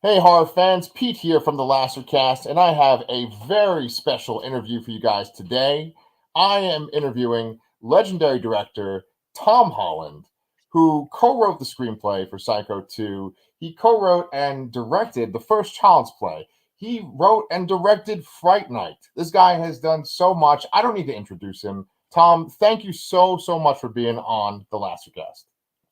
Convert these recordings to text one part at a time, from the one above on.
Hey, horror fans, Pete here from the Lassercast, and I have a very special interview for you guys today. I am interviewing legendary director Tom Holland, who co wrote the screenplay for Psycho 2. He co wrote and directed the first Child's Play. He wrote and directed Fright Night. This guy has done so much. I don't need to introduce him. Tom, thank you so much for being on the Lassercast.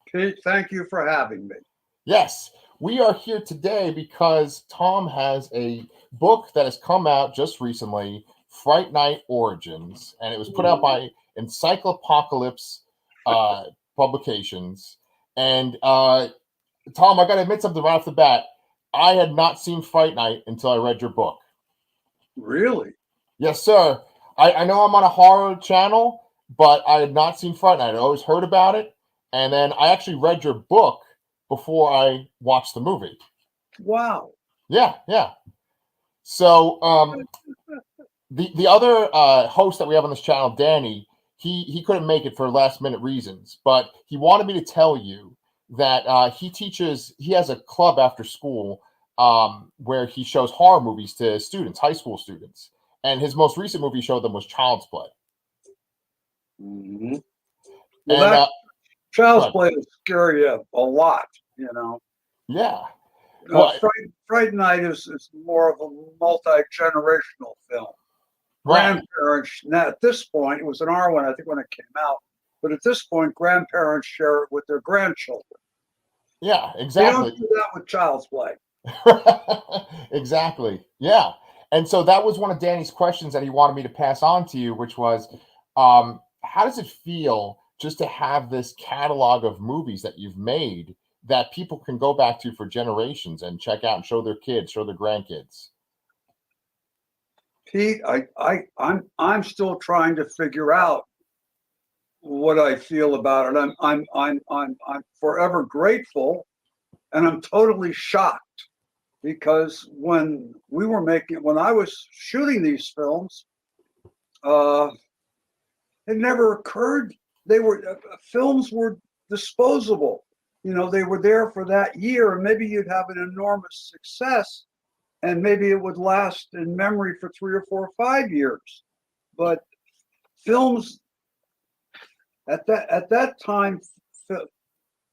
Pete, thank you for having me. Yes, we are here today because Tom has a book that has come out just recently, Fright Night Origins, and it was put out by Encyclopocalypse uh, Publications. And Tom, I got to admit something right off the bat. I had not seen Fright Night until I read your book. Really? Yes, sir. I know I'm on a horror channel, but I had not seen Fright Night. I always heard about it. And then I actually read your book before I watched the movie. Wow. Yeah. So the other host that we have on this channel, Danny, he couldn't make it for last minute reasons, but he wanted me to tell you that he has a club after school where he shows horror movies to students, high school students, and his most recent movie he showed them was Child's Play. Mm-hmm. Well, And Child's Play will scare you a lot, you know. Yeah. Well, Fright Night is more of a multi-generational film. Right. Grandparents, now at this point, it was an R1, I think, when it came out, but at this point, grandparents share it with their grandchildren. Yeah, exactly. They don't do that with Child's Play. Exactly. Yeah. And so that was one of Danny's questions that he wanted me to pass on to you, which was, how does it feel just to have this catalog of movies that you've made that people can go back to for generations and check out and show their kids, show their grandkids? Pete, I'm still trying to figure out what I feel about it. I'm forever grateful, and I'm totally shocked because when I was shooting these films, it never occurred. Films were disposable. You know, they were there for that year, and maybe you'd have an enormous success, and maybe it would last in memory for 3 or 4 or 5 years. But films at that time,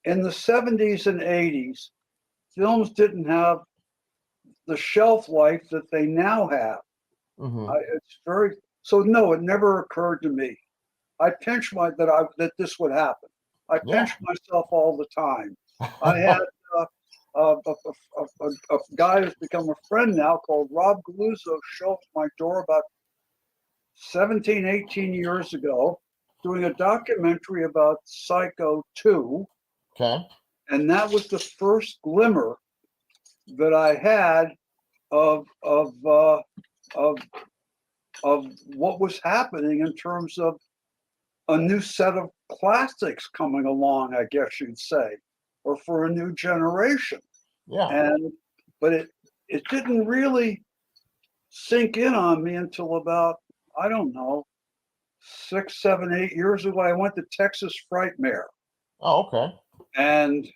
in the 70s and 80s, films didn't have the shelf life that they now have. Mm-hmm. No, it never occurred to me. I pinch that this would happen. I pinch myself all the time. I had a guy who's become a friend now called Rob Galuzzo show up at my door about 17, 18 years ago, doing a documentary about Psycho 2. Okay. And that was the first glimmer that I had of what was happening in terms of a new set of classics coming along, I guess you'd say, or for a new generation. Yeah. But it didn't really sink in on me until about, I don't know, 6, 7, 8 years ago. I went to Texas Frightmare. Oh, okay. And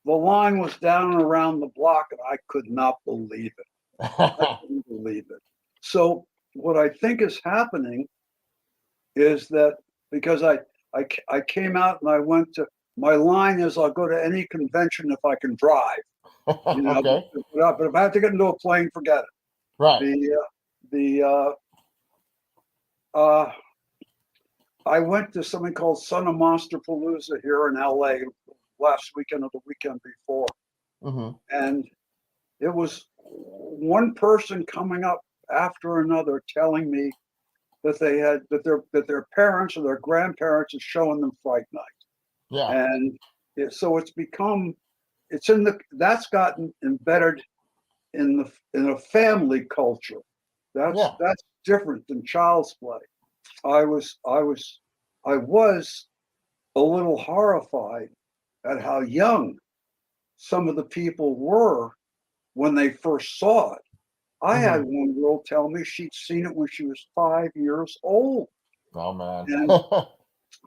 the line was down around the block, and I could not believe it. I couldn't believe it. So what I think is happening is that because I came out and I went to, my line is I'll go to any convention if I can drive. You know, okay. but if I have to get into a plane, forget it. Right. I went to something called Son of Monster Palooza here in LA last weekend or the weekend before. Mm-hmm. And it was one person coming up after another telling me that their parents or their grandparents are showing them Fright Night. Yeah. And so that's gotten embedded in a family culture. That's different than Child's Play. I was a little horrified at how young some of the people were when they first saw it. I had one girl tell me she'd seen it when she was 5 years old. Oh man. And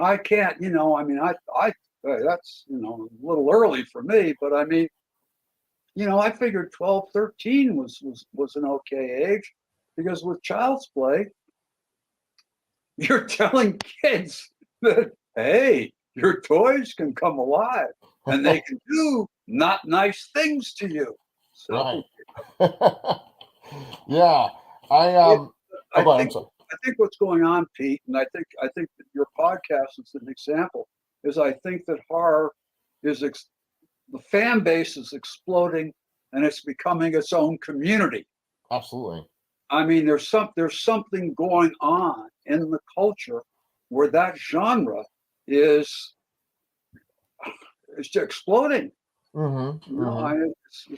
I can't, I mean, that's, a little early for me, but I mean, I figured 12, 13 was an okay age, because with Child's Play, you're telling kids that, hey, your toys can come alive and they can do not nice things to you. So Right. Yeah. I it, oh, I go ahead, I'm think sorry. I think what's going on, Pete, and I think that your podcast is an example, is I think that horror is the fan base is exploding, and it's becoming its own community. Absolutely. I mean, there's something going on in the culture where that genre is is just exploding. Mm-hmm. You know, Mm-hmm.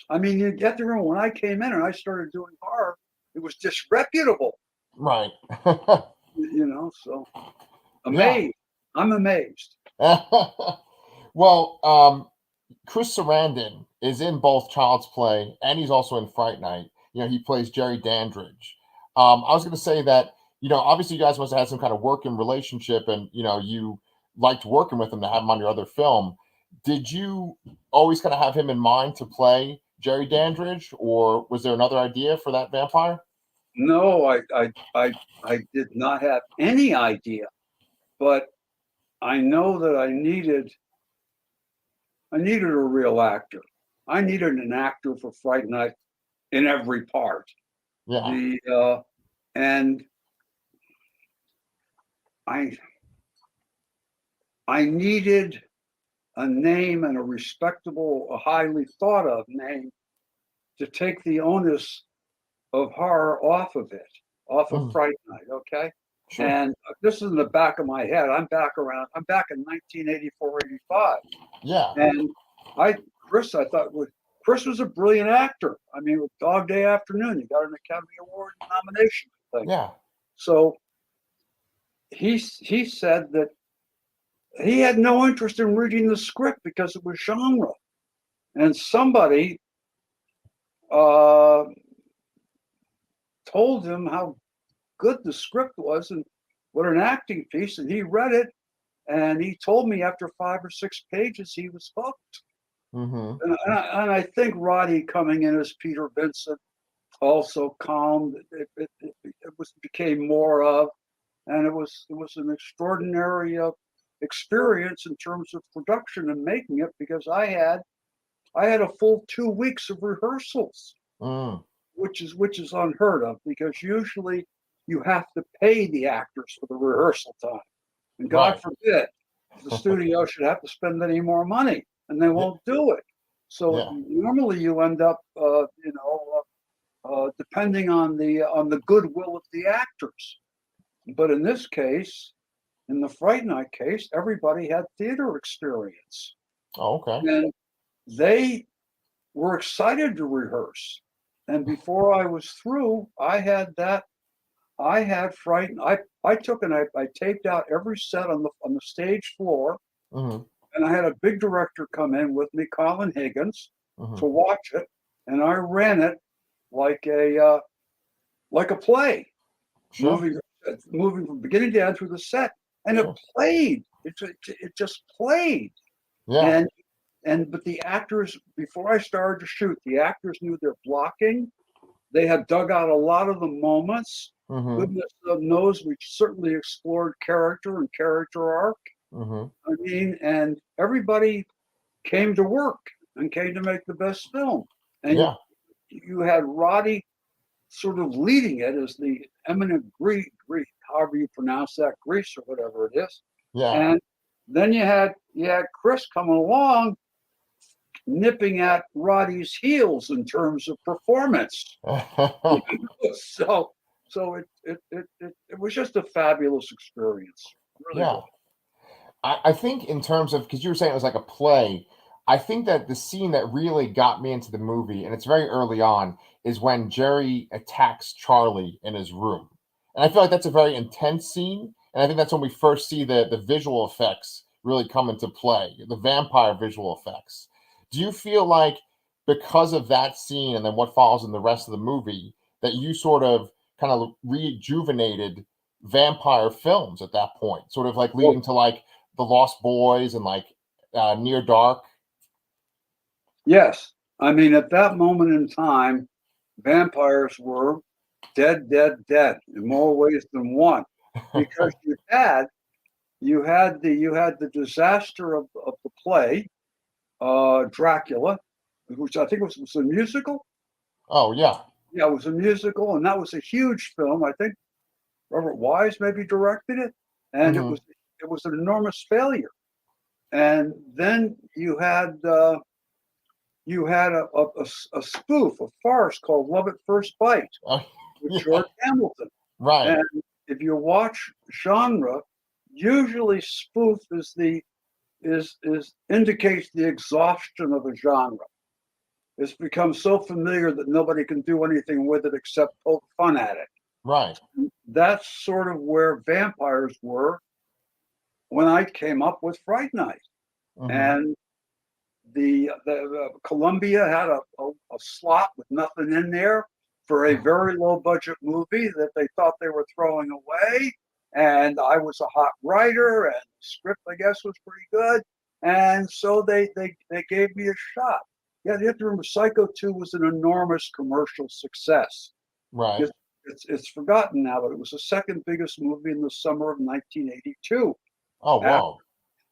I mean, you get to remember when I came in and I started doing horror, it was disreputable. Right. So Yeah. amazed. I'm amazed. Well, Chris Sarandon is in both Child's Play and he's also in Fright Night. He plays Jerry Dandridge. I was going to say that, obviously you guys must have had some kind of working relationship and, you liked working with him to have him on your other film. Did you always kind of have him in mind to play Jerry Dandridge, or was there another idea for that vampire? No, I did not have any idea, but I know that I needed a real actor. I needed an actor for Fright Night in every part. Yeah. The and I I needed a name, and a respectable, a highly thought of name, to take the onus of horror off of it, off of Mhm. Fright Night. Okay. Sure. And this is in the back of my head. I'm back in 1984, 85. Yeah. And I thought, Chris was a brilliant actor. I mean, with Dog Day Afternoon, he got an Academy Award nomination, I think. Yeah. So he said that he had no interest in reading the script because it was genre. And somebody uh, told him how good the script was and what an acting piece. And he read it, and he told me after 5 or 6 pages he was hooked. Mm-hmm. And I think Roddy coming in as Peter Vincent also calmed. It became more of, and it was an extraordinary experience in terms of production and making it, because I had a full 2 weeks of rehearsals, Mm. which is unheard of, because usually you have to pay the actors for the rehearsal time, and God Right. forbid the studio should have to spend any more money, and they Yeah. won't do it. So Yeah. normally you end up, depending on the goodwill of the actors. But in this case, in the Fright Night case, everybody had theater experience, Oh, okay. and they were excited to rehearse. And before I was through, I had Fright. I took and I taped out every set on the stage floor, Mm-hmm. and I had a big director come in with me, Colin Higgins, Mm-hmm. to watch it, and I ran it like a play, Sure. moving from beginning to end through the set, and it Sure. played. It just played, Yeah. and but the actors, before I started to shoot, the actors knew their blocking. They had dug out a lot of the moments. Mm-hmm. Goodness knows we certainly explored character and character arc. Mm-hmm. I mean, and everybody came to work and came to make the best film. And Yeah. you had Roddy sort of leading it as the eminent Greek, however you pronounce that, Greece or whatever it is. Yeah. And then you had Chris coming along, nipping at Roddy's heels in terms of performance. So it was just a fabulous experience. Really Yeah. was. I think in terms of, because you were saying it was like a play, I think that the scene that really got me into the movie, and it's very early on, is when Jerry attacks Charlie in his room. And I feel like that's a very intense scene. And I think that's when we first see the visual effects really come into play, the vampire visual effects. Do you feel like because of that scene and then what follows in the rest of the movie, that you sort of kind of rejuvenated vampire films at that point, sort of like Well, leading to like the Lost Boys and like Near Dark? Yes. I mean, at that moment in time, vampires were dead, dead, dead in more ways than one, because you had the disaster of the play, Dracula, which I think was a musical. Oh yeah. Yeah, it was a musical, and that was a huge film. I think Robert Wise maybe directed it, and it Hmm. was it was an enormous failure. And then you had a spoof, a farce called Love at First Bite Oh, with yeah. George Hamilton. Right. And if you watch genre, usually spoof is indicates the exhaustion of a genre. It's become so familiar that nobody can do anything with it except poke fun at it. Right. That's sort of where vampires were when I came up with Fright Night. Hmm. And the Columbia had a slot with nothing in there for a very low budget movie that they thought they were throwing away. And I was a hot writer, and the script, I guess, was pretty good. And so they gave me a shot. Yeah, you have to remember, Psycho 2 was an enormous commercial success. Right. It's forgotten now, but it was the second biggest movie in the summer of 1982. Oh whoa.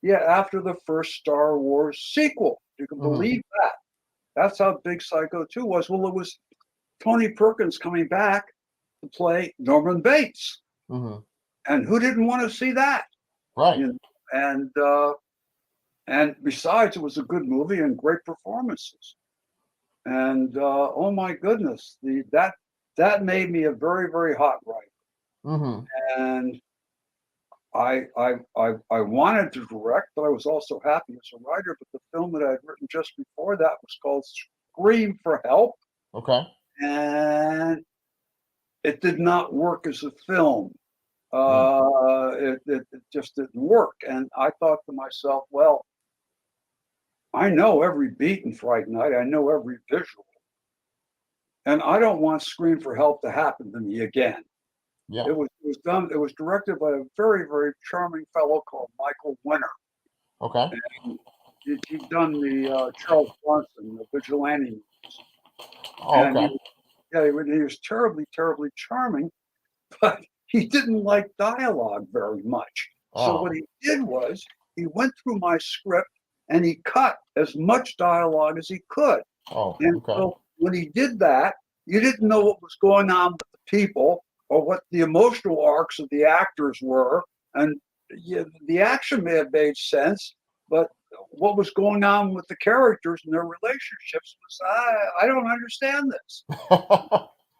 Yeah, after the first Star Wars sequel. You can Hmm. believe that. That's how big Psycho 2 was. Well, it was Tony Perkins coming back to play Norman Bates. Hmm. And who didn't want to see that? Right. You know, and besides, it was a good movie and great performances. And oh my goodness, that made me a very, very hot writer. Hmm. And I wanted to direct, but I was also happy as a writer. But the film that I had written just before that was called Scream for Help, Okay. and it did not work as a film. Mm. It just didn't work, and I thought to myself, well, I know every beat in Fright Night, I know every visual, and I don't want Scream for Help to happen to me again. Yeah. It was done. It was directed by a very, very charming fellow called Michael Winner. Okay. He'd done the Charles Bronson, the Vigilante movies, Oh, and okay. he was terribly, terribly charming, but he didn't like dialogue very much. So what Oh. he did was he went through my script and he cut as much dialogue as he could. Oh, And okay. so when he did that, you didn't know what was going on with the people or what the emotional arcs of the actors were. And the action may have made sense, but what was going on with the characters and their relationships was, I don't understand this.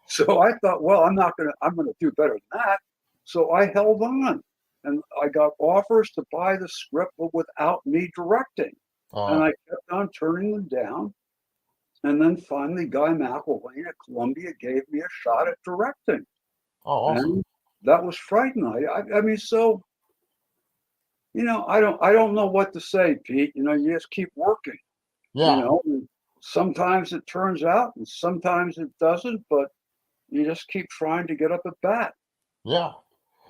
So I thought, well, I'm gonna do better than that. So I held on, and I got offers to buy the script, but without me directing. And uh, I kept on turning them down. And then finally, Guy McElwain at Columbia gave me a shot at directing, oh, awesome. and that was Fright Night. I mean, so I don't know what to say, Pete. You just keep working. You Yeah. know, and sometimes it turns out, and sometimes it doesn't, but you just keep trying to get up at bat. Yeah.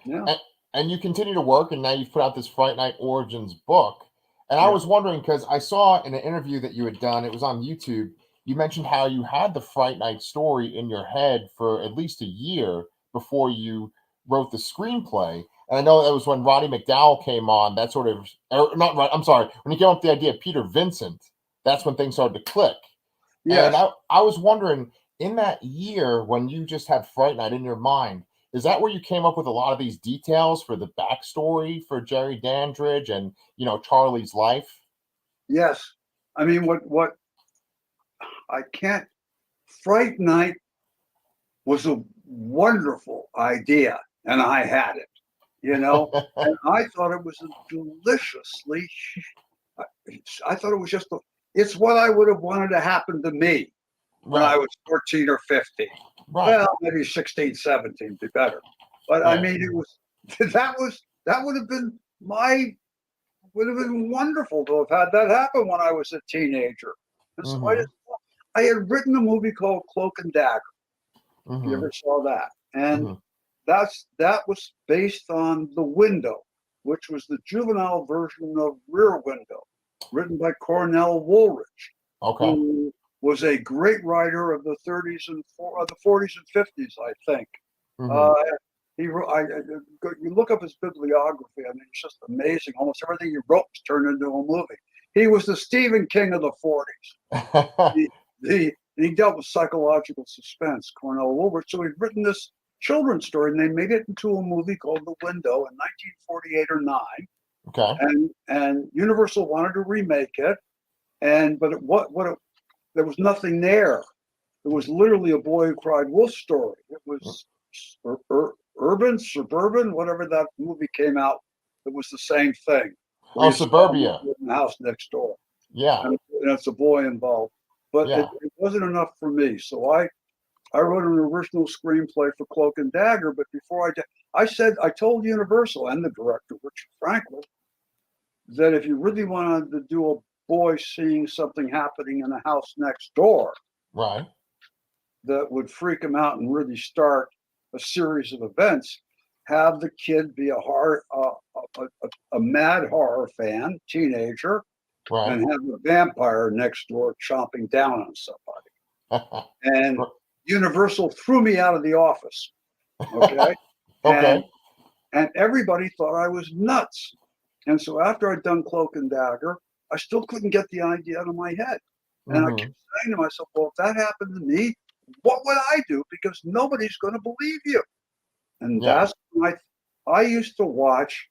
Yeah, And, and you continue to work, and now you've put out this Fright Night Origins book. And I yeah, was wondering because I saw in an interview that you had done, it was on YouTube. You mentioned how you had the Fright Night story in your head for at least a year before you wrote the screenplay. And I know that was when Roddy McDowall came on. That sort of, or not. I'm sorry, when he came up with the idea of Peter Vincent, that's when things started to click. And yes, I was wondering, in that year when you just had Fright Night in your mind, is that where you came up with a lot of these details for the backstory for Jerry Dandridge and Charlie's life? yes. I mean, what I can't. Fright Night was a wonderful idea, and I had it. And I thought it was a deliciously. I thought it was just. It's what I would have wanted to happen to me when I Right, was 14 or 15. right, Well, maybe 16, 17 be better. But I right. mean, it was that would have been would have been wonderful to have had that happen when I was a teenager. And so Hmm. I had written a movie called Cloak and Dagger. If you Hmm. ever saw that, and Hmm. that was based on The Window, which was the juvenile version of Rear Window, written by Cornell Woolrich. Okay. who was a great writer of the 30s and the 40s and 50s, I think. Hmm. Uh, you look up his bibliography. I mean, it's just amazing. Almost everything he wrote was turned into a movie. He was the Stephen King of the 40s. He dealt with psychological suspense, Cornell Woolworth. So he'd written this children's story, and they made it into a movie called The Window in 1948 or 9. Okay. And Universal wanted to remake it, there was nothing there. It was literally a Boy Who Cried Wolf story. It was urban, suburban, whatever that movie came out. It was the same thing. Oh, Suburbia. In the house next door, Yeah. and it's a boy involved. But Yeah. it wasn't enough for me. So I wrote an original screenplay for Cloak and Dagger. But before I did, I told Universal and the director, Richard Franklin, that if you really wanted to do a boy seeing something happening in a house next door, Right. that would freak him out and really start a series of events, have the kid be a mad horror fan, teenager, Right. and have a vampire next door chomping down on somebody. And Universal threw me out of the office. Okay. Okay. And everybody thought I was nuts. And so after I'd done Cloak and Dagger, I still couldn't get the idea out of my head. And I kept saying to myself, well, if that happened to me, what would I do? Because nobody's going to believe you. And that's when I used to watch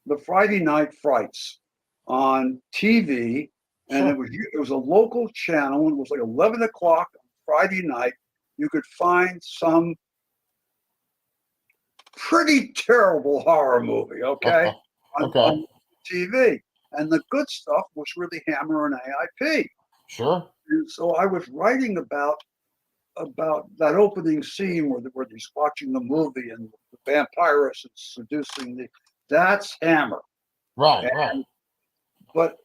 the Friday Night Frights on TV. And Sure. it was a local channel. And it was like 11 o'clock on Friday night. You could find some pretty terrible horror movie, okay, on TV. And the good stuff was really Hammer and AIP. Sure. And so I was writing about that opening scene where he's watching the movie and the vampiress is seducing that's Hammer. Right. Right. But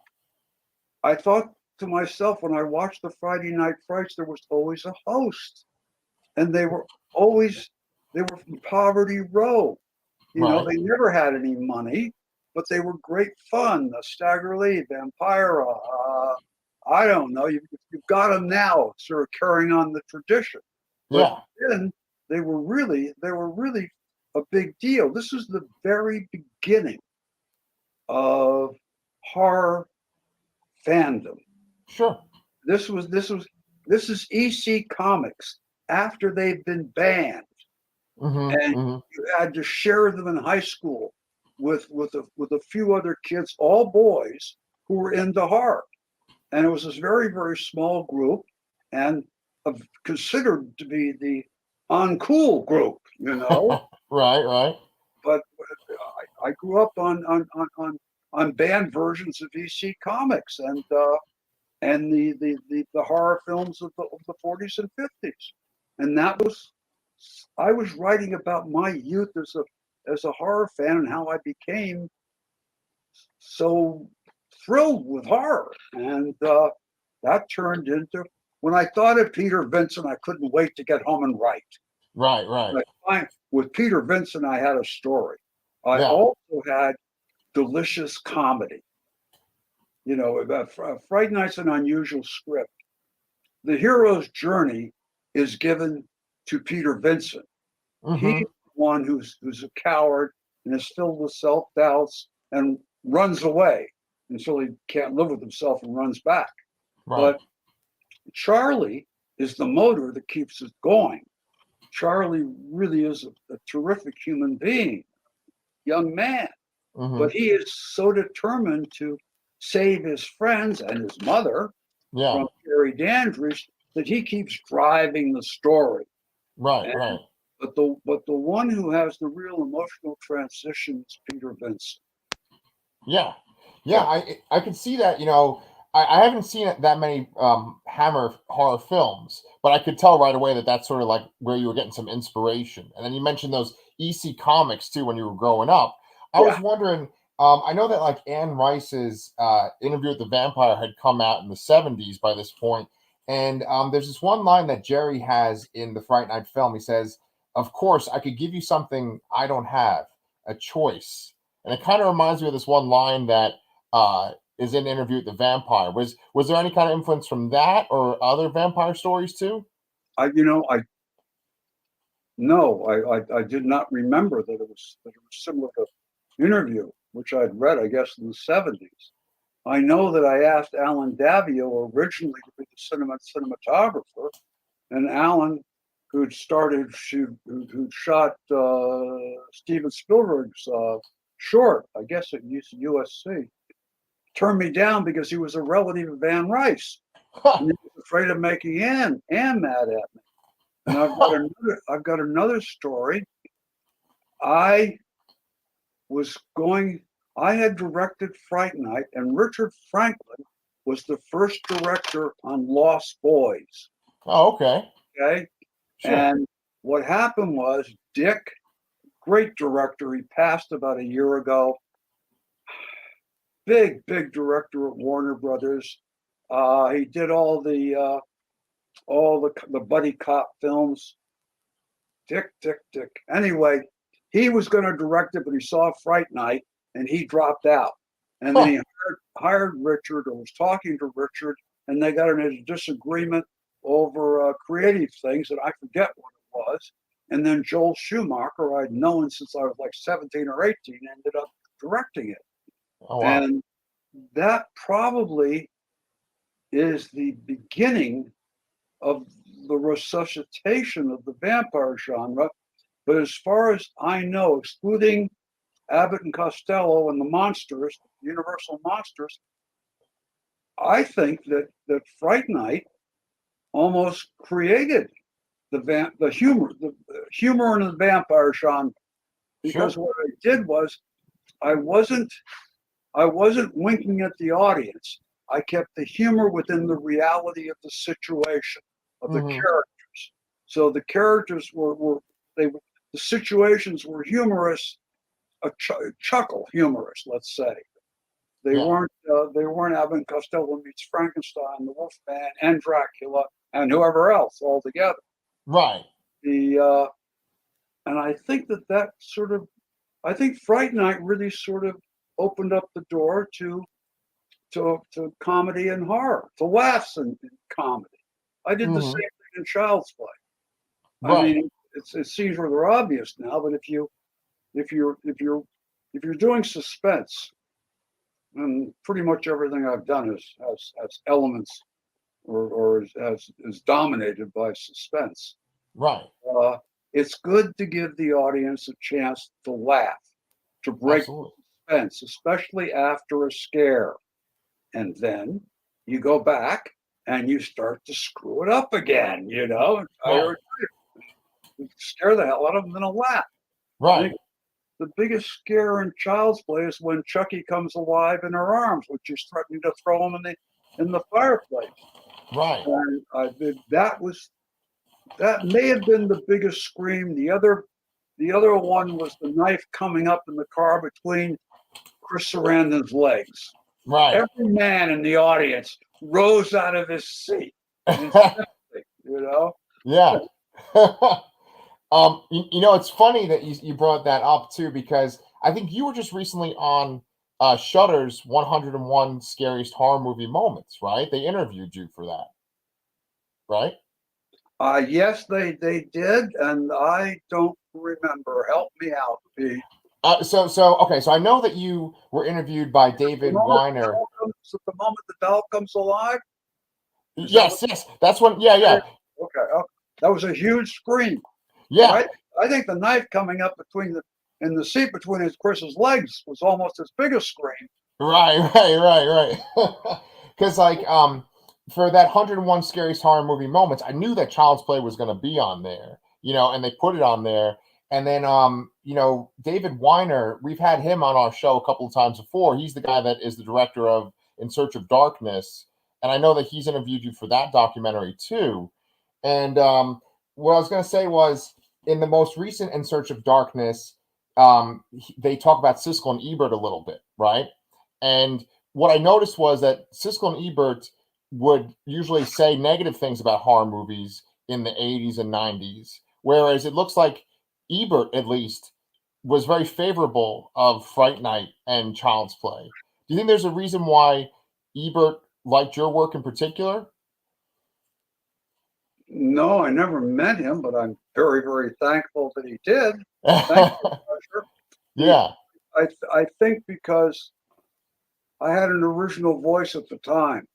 I thought to myself, when I watched the Friday Night Frights, there was always a host, and they were from Poverty Row. They never had any money, but they were great fun. Stagger Lee, Vampira, I don't know. You've got them now, sort of carrying on the tradition. But then they were really a big deal. This is the very beginning of horror fandom. Sure. This is EC Comics after they've been banned, and you had to share them in high school with a few other kids, all boys who were into horror. And it was this very, very small group, and considered to be the uncool group, Right. But I grew up on banned versions of EC Comics and the horror films of the 40s and 50s, and I was writing about my youth as a horror fan and how I became so thrilled with horror, and that turned into, when I thought of Peter Vincent, I couldn't wait to get home and write. Right. With Peter Vincent, I had a story. I also had delicious comedy. Fright Night's an unusual script. The hero's journey is given to Peter Vincent. He's one who's a coward and is filled with self-doubts and runs away until he can't live with himself and runs back. But Charlie is the motor that keeps it going. Charlie really is a terrific human being, young man, but he is so determined to save his friends and his mother from Carrie Dandridge that he keeps driving the story. Right. But the one who has the real emotional transition is Peter Vincent. Yeah. I can see that. I haven't seen that many Hammer horror films, but I could tell right away that that's sort of like where you were getting some inspiration. And then you mentioned those EC Comics too when you were growing up. I was wondering. I know that like Anne Rice's Interview with the Vampire had come out in the 70s by this point, and there's this one line that Jerry has in the Fright Night film. He says, "Of course, I could give you something I don't have, a choice." And it kind of reminds me of this one line that is in Interview with the Vampire. Was there any kind of influence from that or other vampire stories too? I did not remember that it was similar to Interview, which I'd read, I guess, in the 70s. I know that I asked Alan Davio originally to be the cinematographer, and Alan, who shot Steven Spielberg's short, I guess at USC, turned me down because he was a relative of Anne Rice. And he was afraid of making Anne mad at me. And I've got another story. I had directed Fright Night, and Richard Franklin was the first director on Lost Boys. Oh, okay. Okay. Sure. And what happened was Dick, great director, he passed about a year ago. Big director at Warner Brothers. He did all the buddy cop films. Dick. Anyway, he was going to direct it, but he saw Fright Night and he dropped out. And then he hired Richard, or was talking to Richard, and they got in a disagreement over creative things, and I forget what it was. And then Joel Schumacher, I'd known since I was like 17 or 18, ended up directing it. Oh, wow. And that probably is the beginning of the resuscitation of the vampire genre. But as far as I know, excluding Abbott and Costello and the monsters, Universal monsters, I think that Fright Night almost created the humor in the vampire genre. Because Sure. what I did was I wasn't winking at the audience. I kept the humor within the reality of the situation, of the characters. So the characters the situations were humorous, chuckle humorous, let's say. They weren't Abbott and Costello meets Frankenstein, the Wolfman, and Dracula, and whoever else all together. Right. And I think that sort of, I think Fright Night really sort of opened up the door to comedy and horror, to laughs in comedy. I did the same thing in Child's Play. Right. I mean, it seems rather obvious now, but if you're doing suspense, and pretty much everything I've done has elements or is dominated by suspense. Right. It's good to give the audience a chance to laugh, to break suspense, especially after a scare. And then you go back and you start to screw it up again, Right. Scare the hell out of them and they'll laugh. Right. The biggest scare in Child's Play is when Chucky comes alive in her arms, which is threatening to throw him in the fireplace. Right. And that may have been the biggest scream. The other one was the knife coming up in the car between Chris Sarandon's legs. Right. Every man in the audience rose out of his seat. Yeah. It's funny that you brought that up too, because I think you were just recently on Shudder's 101 Scariest Horror Movie Moments, right? They interviewed you for that, right? Yes, they did, and I don't remember. Help me out, Pete. So I know that you were interviewed by David Weiner. The moment the doll comes alive? Yes, that's when. Yeah. Okay, that was a huge scream. Yeah, right? I think the knife coming up in the seat between Chris's legs was almost as big a scream. Right. Because for that 101 Scariest Horror Movie Moments, I knew that Child's Play was going to be on there, and they put it on there. And then, David Weiner, we've had him on our show a couple of times before. He's the guy that is the director of In Search of Darkness. And I know that he's interviewed you for that documentary too. And what I was going to say was, in the most recent In Search of Darkness, they talk about Siskel and Ebert a little bit, right? And what I noticed was that Siskel and Ebert would usually say negative things about horror movies in the 80s and 90s, whereas it looks like Ebert, at least, was very favorable of Fright Night and Child's Play. Do you think there's a reason why Ebert liked your work in particular? No, I never met him, but I'm very, very thankful that he did. Thank you, Roger. Yeah. I think because I had an original voice at the time.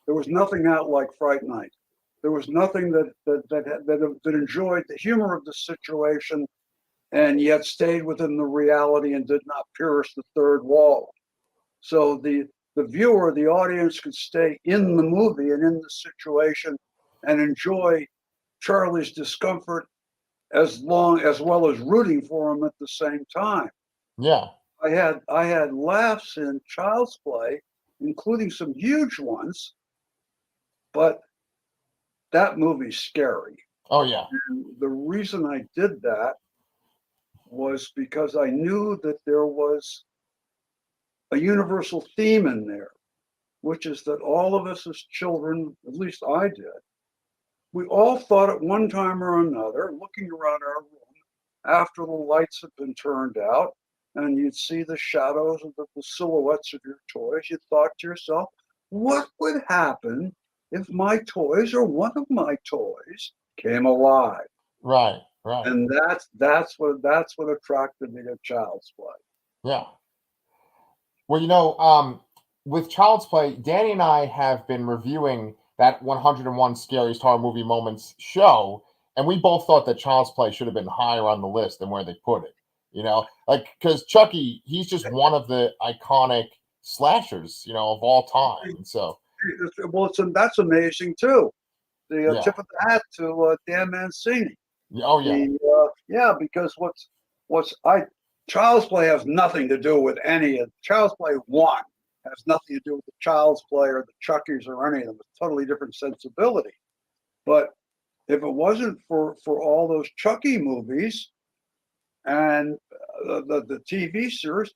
There was nothing out like Fright Night. There was nothing that enjoyed the humor of the situation and yet stayed within the reality and did not pierce the third wall. So the viewer, the audience could stay in the movie and in the situation and enjoy Charlie's discomfort as well as rooting for him at the same time. Yeah. I had laughs in Child's Play, including some huge ones, but that movie's scary. Oh yeah. And the reason I did that was because I knew that there was a universal theme in there, which is that all of us as children, at least I did, we all thought at one time or another, looking around our room after the lights had been turned out, and you'd see the shadows of the silhouettes of your toys, you thought to yourself, what would happen if my toys or one of my toys came alive? Right. Right. And that's what attracted me to Child's Play. Yeah. With Child's Play, Danny and I have been reviewing that 101 Scariest Horror Movie Moments show, and we both thought that Child's Play should have been higher on the list than where they put it. Because Chucky, he's just one of the iconic slashers, of all time. So, well, that's amazing too. The yeah. tip of the hat to Dan Mancini. Oh yeah. Because Child's Play has nothing to do with any of Child's Play 1 has nothing to do with the Child's Play or the Chuckies or any of them. It's a totally different sensibility. But if it wasn't for all those Chucky movies and the TV series,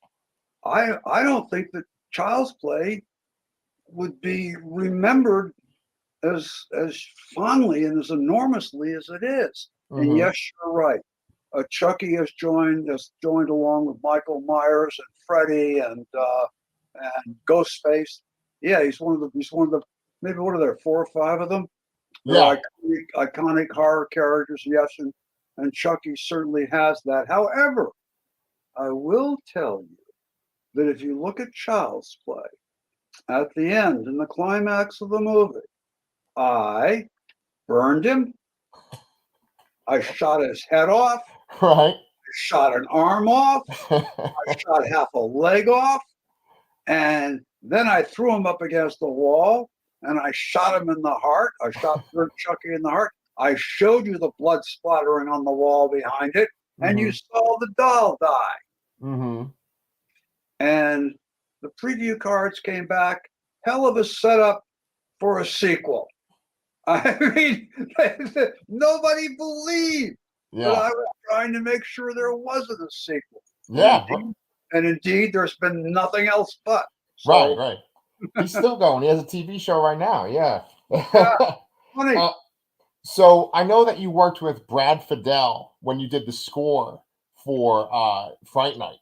I don't think that Child's Play would be remembered as fondly and as enormously as it is. Mm-hmm. And yes, you're right. Chucky has joined along with Michael Myers and Freddy and Ghostface. Yeah, he's one of the maybe what are there 4 or 5 of them? Yeah. Iconic horror characters. Yes, and Chucky certainly has that. However, I will tell you that if you look at Child's Play, at the end in the climax of the movie, I burned him. I shot his head off. Right. I shot an arm off. I shot half a leg off. And then I threw him up against the wall and I shot him in the heart. I shot Chucky in the heart. I showed you the blood splattering on the wall behind it, and you saw the doll die. Mm-hmm. And the preview cards came back. Hell of a setup for a sequel. I mean, nobody believed that I was trying to make sure there wasn't a sequel. Yeah. And indeed, there's been nothing else but. So, right. He's still going. He has a TV show right now. Yeah. Funny. So I know that you worked with Brad Fiedel when you did the score for Fright Night.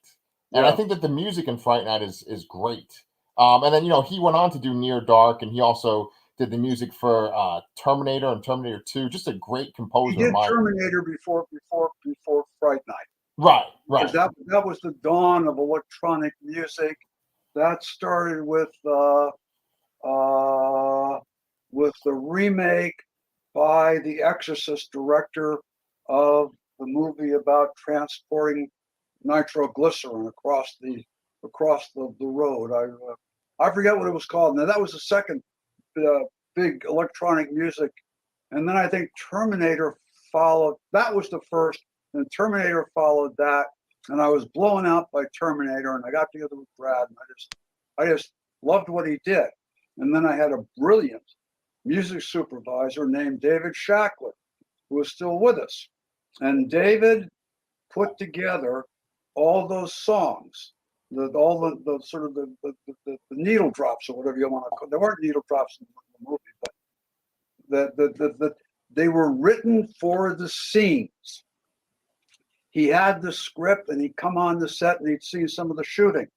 And I think that the music in Fright Night is great. And then, he went on to do Near Dark, and he also did the music for Terminator and Terminator 2. Just a great composer. He did Terminator before Fright Night. Right. Because that was the dawn of electronic music. That started with the remake by the Exorcist director of the movie about transporting nitroglycerin across the road. I forget what it was called. Now that was the second big electronic music, and then I think Terminator followed. That was the first, and Terminator followed that. And I was blown out by Terminator, and I got together with Brad, and I just loved what he did. And then I had a brilliant music supervisor named David Shackler, who was still with us. And David put together all those songs, all the sort of the needle drops or whatever you want to call it. There weren't needle drops in the movie, but they were written for the scenes. He had the script, and he'd come on the set and he'd see some of the shooting.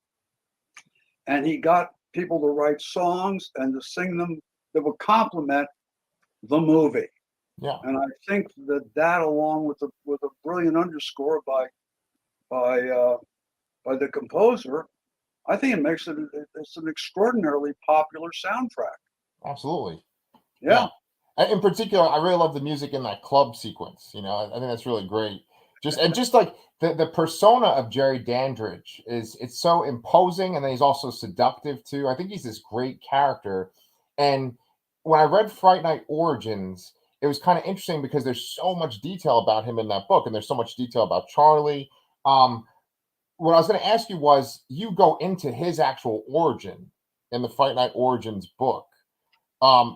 and he got people to write songs and to sing them that would complement the movie. Yeah. And I think that along with a brilliant underscore by the composer, I think it makes it's an extraordinarily popular soundtrack. Absolutely. Yeah. In particular, I really love the music in that club sequence. I think that's really great. Just like the persona of Jerry Dandridge it's so imposing, and then he's also seductive too. I think he's this great character. And when I read Fright Night Origins, it was kind of interesting because there's so much detail about him in that book, and there's so much detail about Charlie. What I was going to ask you was, you go into his actual origin in the Fright Night Origins book.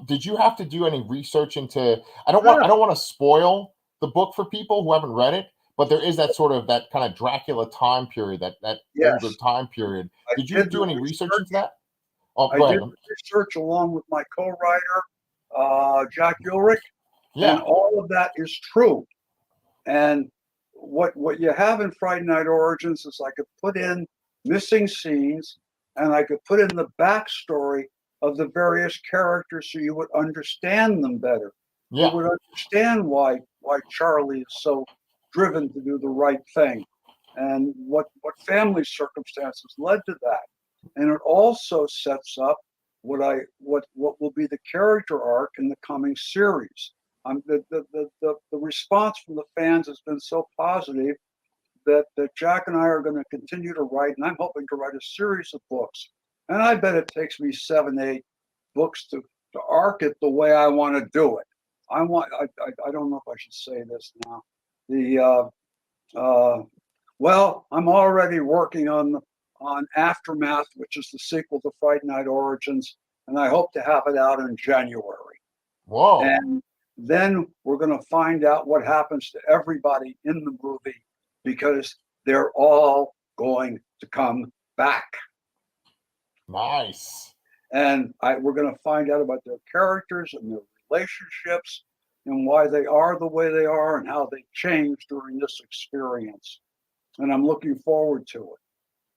Did you have to do any research into? I don't want to spoil the book for people who haven't read it, but there is that kind of Dracula time period, that Yes. older time period. Did you do any research into that? I did research along with my co-writer, Jack Ulrich, and all of that is true. And what you have in Friday Night Origins is I could put in missing scenes, and I could put in the backstory of the various characters so you would understand them better. Yeah. You would understand why Charlie is so driven to do the right thing, and what family circumstances led to that. And it also sets up what will be the character arc in the coming series. The response from the fans has been so positive that Jack and I are going to continue to write, and I'm hoping to write a series of books. And I bet it takes me 7, 8 books to arc it the way I want to do it. I don't know if I should say this now. Well, I'm already working on Aftermath, which is the sequel to Fright Night Origins, and I hope to have it out in January. Whoa. And then we're going to find out what happens to everybody in the movie, because they're all going to come back. Nice. And we're going to find out about their characters and their relationships and why they are the way they are and how they changed during this experience. And I'm looking forward to it.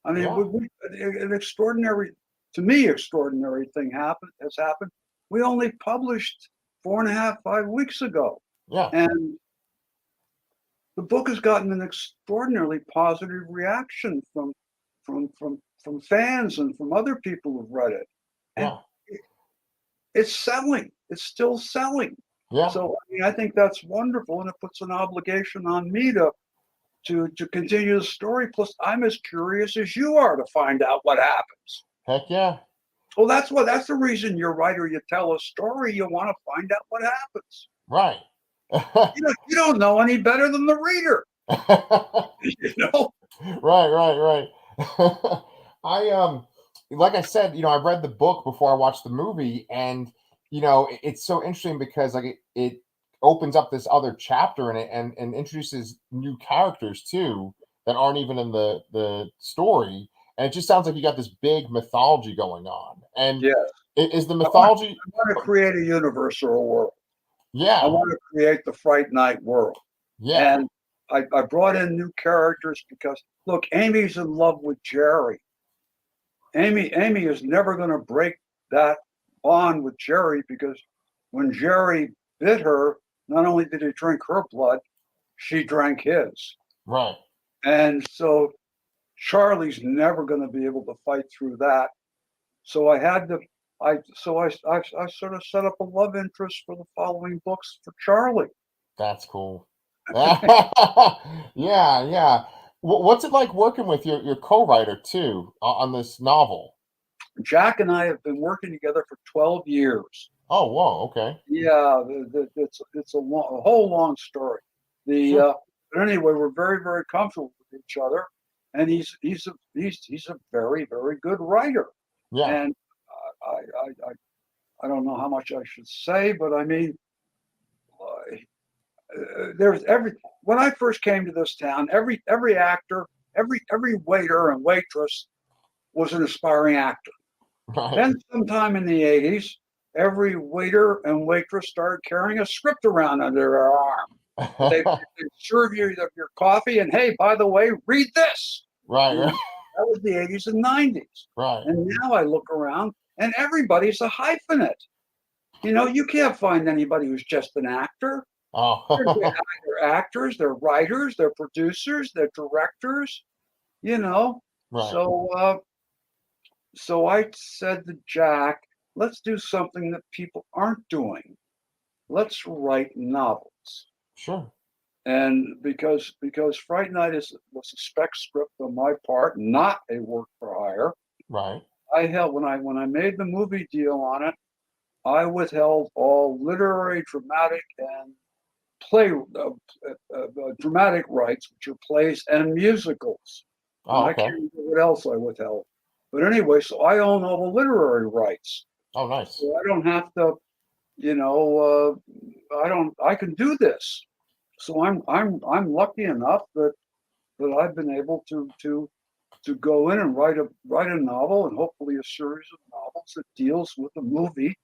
I mean, an extraordinary thing has happened. We only published 4.5, 5 weeks ago. Yeah. And the book has gotten an extraordinarily positive reaction from fans and from other people who've read it. And it's selling. It's still selling. Yeah. So I think that's wonderful, and it puts an obligation on me to continue the story. Plus, I'm as curious as you are to find out what happens. Heck yeah. Well, that's the reason you're a writer. You tell a story. You want to find out what happens. Right. You don't know any better than the reader. Right. Like I said, I read the book before I watched the movie, and it's so interesting because it opens up this other chapter in it and introduces new characters too that aren't even in the story, and it just sounds like you got this big mythology going on. And is the mythology? I want to create a universe or a world. Yeah, I want to create the Fright Night world. Yeah, and I brought in new characters because look, Amy's in love with Jerry. Amy is never going to break that bond with Jerry, because when Jerry bit her, not only did he drink her blood, she drank his. Right. And so Charlie's never going to be able to fight through that. So I sort of set up a love interest for the following books for Charlie. That's cool. Yeah. What's it like working with your co-writer too on this novel? Jack and I have been working together for 12 years. Oh, whoa, okay. Yeah, it's a whole long story. But anyway, we're very, very comfortable with each other, and he's a very, very good writer. Yeah. And I don't know how much I should say, but I mean, when I first came to this town, every actor, every waiter and waitress was an aspiring actor. Right. Then sometime in the 80s, every waiter and waitress started carrying a script around under their arm. They serve you your coffee, and hey, by the way, read this. Right. That was the 80s and 90s. Right. And now I look around and everybody's a hyphenate. You know, you can't find anybody who's just an actor. Oh. They're actors, they're writers, they're producers, they're directors, you know. Right. So I said to Jack, let's do something that people aren't doing. Let's write novels. Sure. And because Fright Night was a spec script on my part, not a work for hire. Right. When I made the movie deal on it, I withheld all literary, dramatic, and dramatic rights, which are plays and musicals. Oh, And I okay. can't remember what else I withheld. But anyway, so I own all the literary rights. Oh, nice. So I don't have to, you know, I can do this. So I'm lucky enough that I've been able to go in and write a novel, and hopefully a series of novels that deals with a movie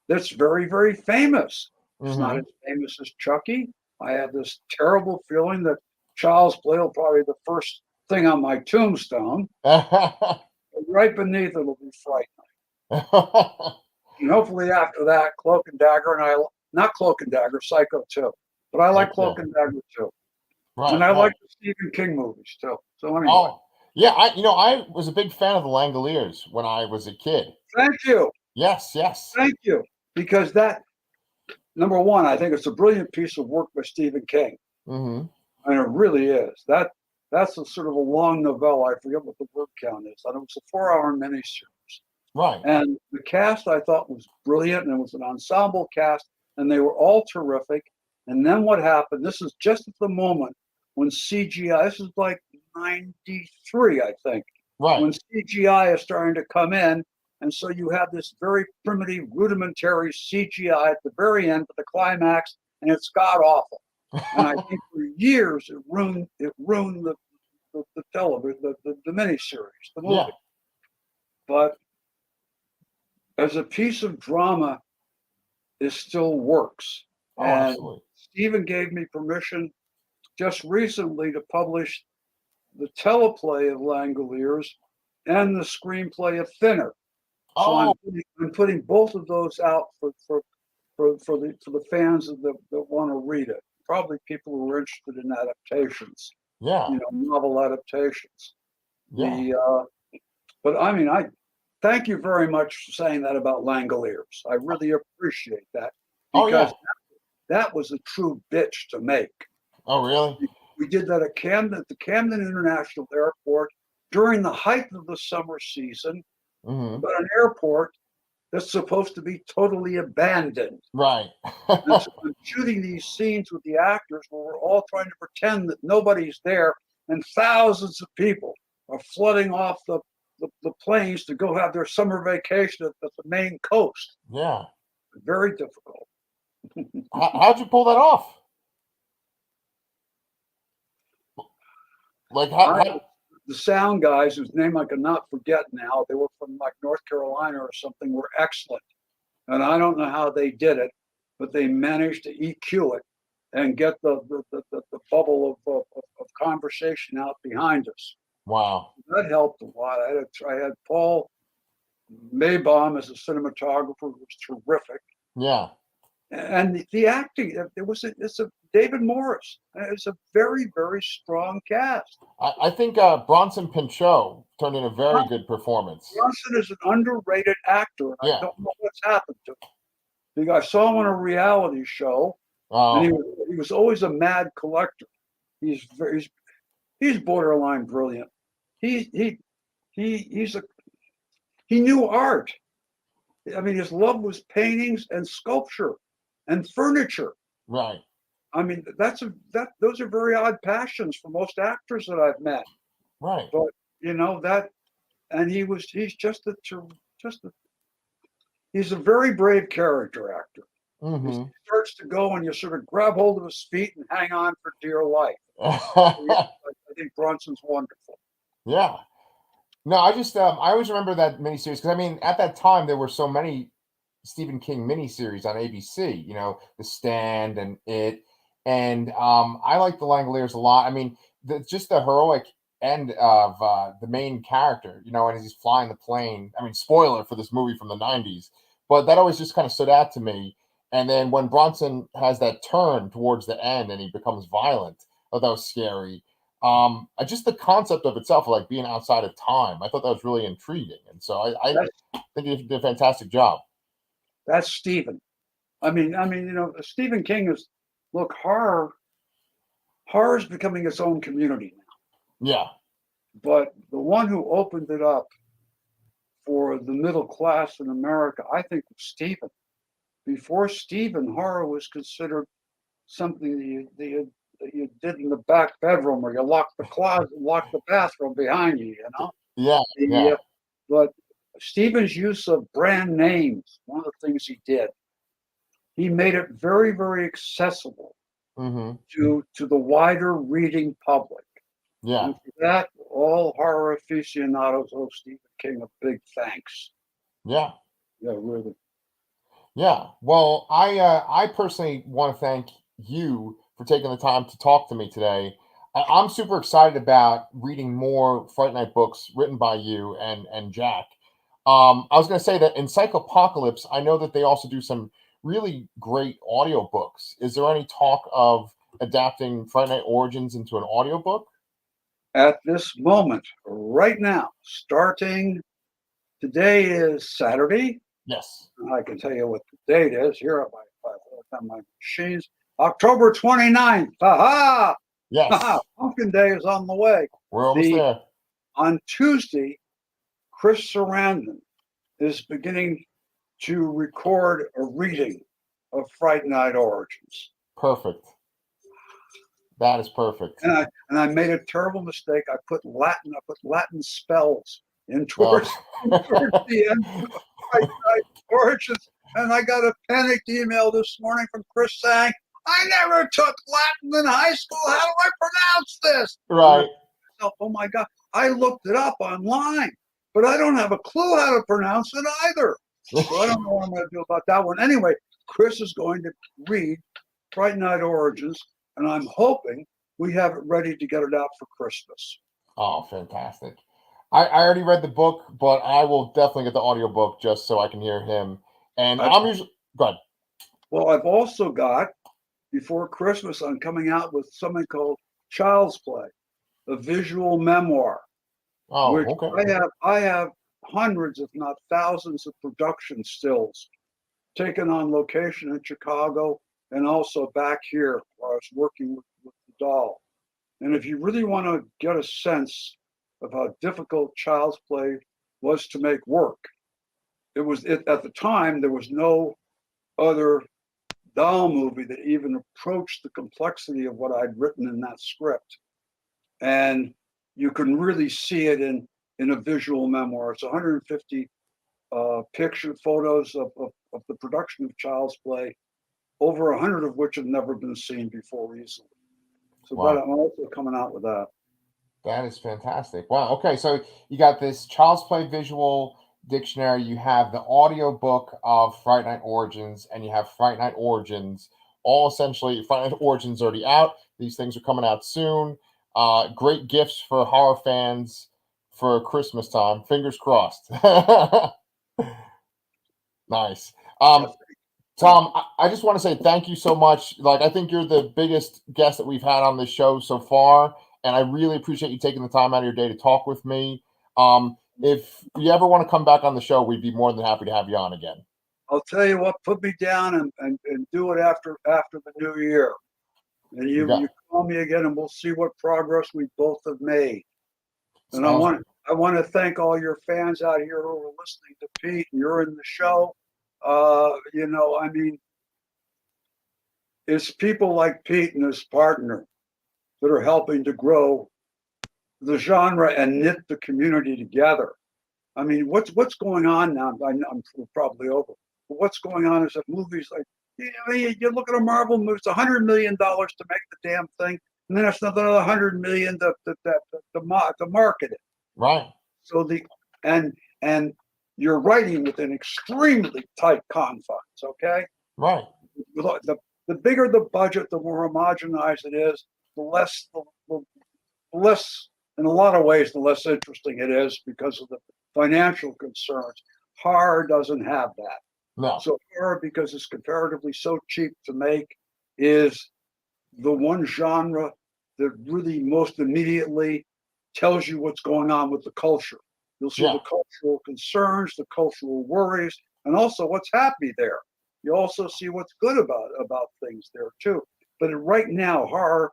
that's very, very famous. It's not as famous as Chucky. I have this terrible feeling that Child's Play will probably be the first thing on my tombstone. Right beneath it will be Fright Night. And hopefully after that, Cloak and Dagger, not Cloak and Dagger, Psycho 2. But I like Cloak and Dagger too. Right. And I like the Stephen King movies too. So anyway. Oh, yeah. I was a big fan of the Langoliers when I was a kid. Thank you. Yes. Thank you. Because that, number one, I think it's a brilliant piece of work by Stephen King. Mm-hmm. And it really is. That's a sort of a long novella. I forget what the word count is. And it was a 4-hour miniseries. Right. And the cast I thought was brilliant, and it was an ensemble cast, and they were all terrific. And then what happened? This is just at the moment when CGI. This is like 93, I think. Right. When CGI is starting to come in, and so you have this very primitive, rudimentary CGI at the very end for the climax, and it's god awful. And I think for years it ruined the television, the miniseries, the movie. Yeah. But as a piece of drama, it still works. Oh, and absolutely. Stephen gave me permission just recently to publish the teleplay of Langoliers and the screenplay of Thinner. So I'm putting both of those out for the fans that want to read it. Probably people who are interested in adaptations. Yeah. You know, novel adaptations. Yeah. But I mean, I thank you very much for saying that about Langoliers. I really appreciate that, because that was a true bitch to make. Oh, really? We did that at the Camden International Airport during the height of the summer season. Mm-hmm. But an airport that's supposed to be totally abandoned. Right. And so I'm shooting these scenes with the actors where we're all trying to pretend that nobody's there, and thousands of people are flooding off the planes to go have their summer vacation at the Maine coast. Yeah. Very difficult. How'd you pull that off? Like how the sound guys, whose name I cannot forget now, they were from like North Carolina or something, were excellent. And I don't know how they did it, but they managed to EQ it and get the bubble of conversation out behind us. Wow. That helped a lot. I had Paul Maybaum as a cinematographer, who was terrific. Yeah. And the acting, it's a David Morris. It's a very, very strong cast. I think Bronson Pinchot turned in a very good performance. Bronson is an underrated actor, and I don't know what's happened to him. Because I saw him on a reality show, and he was always a mad collector. He's borderline brilliant. He knew art. I mean, his love was paintings and sculpture and furniture. Right. I mean, those are very odd passions for most actors that I've met. Right. But you know that, and he's a very brave character actor. Mm-hmm. He starts to go, and you sort of grab hold of his feet and hang on for dear life. I think Bronson's wonderful. Yeah. No, I always remember that miniseries because I mean, at that time there were so many Stephen King miniseries on ABC. You know, The Stand and It, and I like the Langoliers a lot. I mean, just the heroic end of the main character, you know, and he's flying the plane. I mean, spoiler for this movie from the 90s, but that always just kind of stood out to me. And then when Bronson has that turn towards the end and he becomes violent, I thought that was scary. Just the concept of itself, like being outside of time, I thought that was really intriguing. And so I That's, think you did a fantastic job. that's Stephen. I mean, Stephen King is, look, horror is becoming its own community now. Yeah. But the one who opened it up for the middle class in America, I think, was Stephen. Before Stephen, horror was considered something that you did in the back bedroom, or you locked the closet, locked the bathroom behind you. You know. Yeah. The, but Stephen's use of brand names, one of the things he did, he made it very, very accessible Mm-hmm. to the wider reading public. Yeah. And for that, all horror aficionados owe Stephen King a big thanks. Yeah. Yeah, really. Yeah. Well, I personally want to thank you for taking the time to talk to me today. I'm super excited about reading more Fright Night books written by you and Jack. I was going to say that in Psychopocalypse, I know that they also do some really great audiobooks. Is there any talk of adapting Fright Night Origins into an audiobook? At this moment, right now, starting today is Saturday. Yes. I can tell you what the date is here on my machines. October 29th. Aha! Yes. Pumpkin Day is on the way. We're almost there. On Tuesday, Chris Sarandon is beginning to record a reading of Fright Night Origins. Perfect. That is perfect. And I made a terrible mistake. I put Latin spells in towards the end of Fright Night Origins, and I got a panicked email this morning from Chris saying, "I never took Latin in high school. How do I pronounce this?" Right. Oh my God! I looked it up online, but I don't have a clue how to pronounce it either. So I don't know what I'm going to do about that one. Anyway, Chris is going to read Fright Night Origins, and I'm hoping we have it ready to get it out for Christmas. Oh, fantastic. I already read the book, but I will definitely get the audiobook just so I can hear him. And I'm usually go ahead. Well, I've also got, before Christmas, I'm coming out with something called Child's Play, a visual memoir. Oh, which okay. I have hundreds, if not thousands, of production stills taken on location in Chicago and also back here where I was working with the doll. And if you really want to get a sense of how difficult Child's Play was to make work, at the time there was no other doll movie that even approached the complexity of what I'd written in that script. And you can really see it in a visual memoir. It's 150 picture photos of the production of Child's Play, over 100 of which have never been seen before easily. So Wow. I'm also coming out with that. That is fantastic. Wow. Okay. So you got this Child's Play visual dictionary, you have the audio book of Fright Night Origins, and you have Fright Night Origins. All essentially, Fright Night Origins already out. These things are coming out soon. Great gifts for horror fans for Christmas time. Fingers crossed. Nice. Tom, I just want to say thank you so much. Like, I think you're the biggest guest that we've had on this show so far, and I really appreciate you taking the time out of your day to talk with me. If you ever want to come back on the show, we'd be more than happy to have you on again. I'll tell you what, put me down and do it after the new year. And you call me again and we'll see what progress we both have made. And I want to thank all your fans out here who are listening to Pete, and you're in the show. I mean, it's people like Pete and his partner that are helping to grow the genre and knit the community together. I mean, what's going on now? I'm probably over. But what's going on is that movies like, you look at a Marvel movie, it's $100 million to make the damn thing, and then it's another $100 million to market it. Right. So and you're writing within extremely tight confines. Okay. Right. The bigger the budget, the more homogenized it is, the less in a lot of ways, the less interesting it is because of the financial concerns. Horror doesn't have that. No. So horror, because it's comparatively so cheap to make, is the one genre that really most immediately tells you what's going on with the culture. You'll see Yeah. the cultural concerns, the cultural worries, and also what's happy there. You also see what's good about things there too. But right now, horror,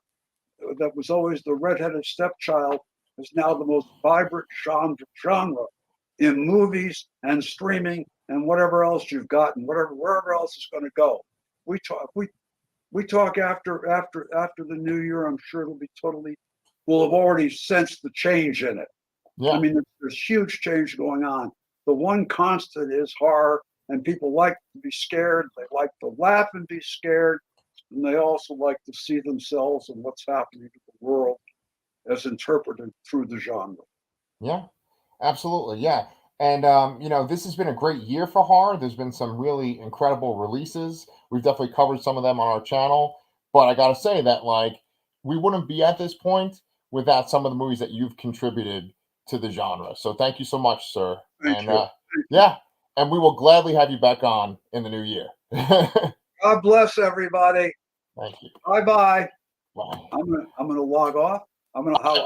that was always the redheaded stepchild, is now the most vibrant genre in movies and streaming and whatever else you've gotten, wherever else it's going to go. We talk after the new year. I'm sure it'll be totally. We'll have already sensed the change in it. Yeah. I mean, there's huge change going on. The one constant is horror, and people like to be scared. They like to laugh and be scared, and they also like to see themselves and what's happening to the world as interpreted through the genre. Yeah, absolutely. Yeah. And, this has been a great year for horror. There's been some really incredible releases. We've definitely covered some of them on our channel. But I got to say that, like, we wouldn't be at this point without some of the movies that you've contributed to the genre. So thank you so much, sir. Thank And, you. yeah, and we will gladly have you back on in the new year. Thank God bless everybody. you. Bye bye. Bye. I'm gonna log off. I'm gonna how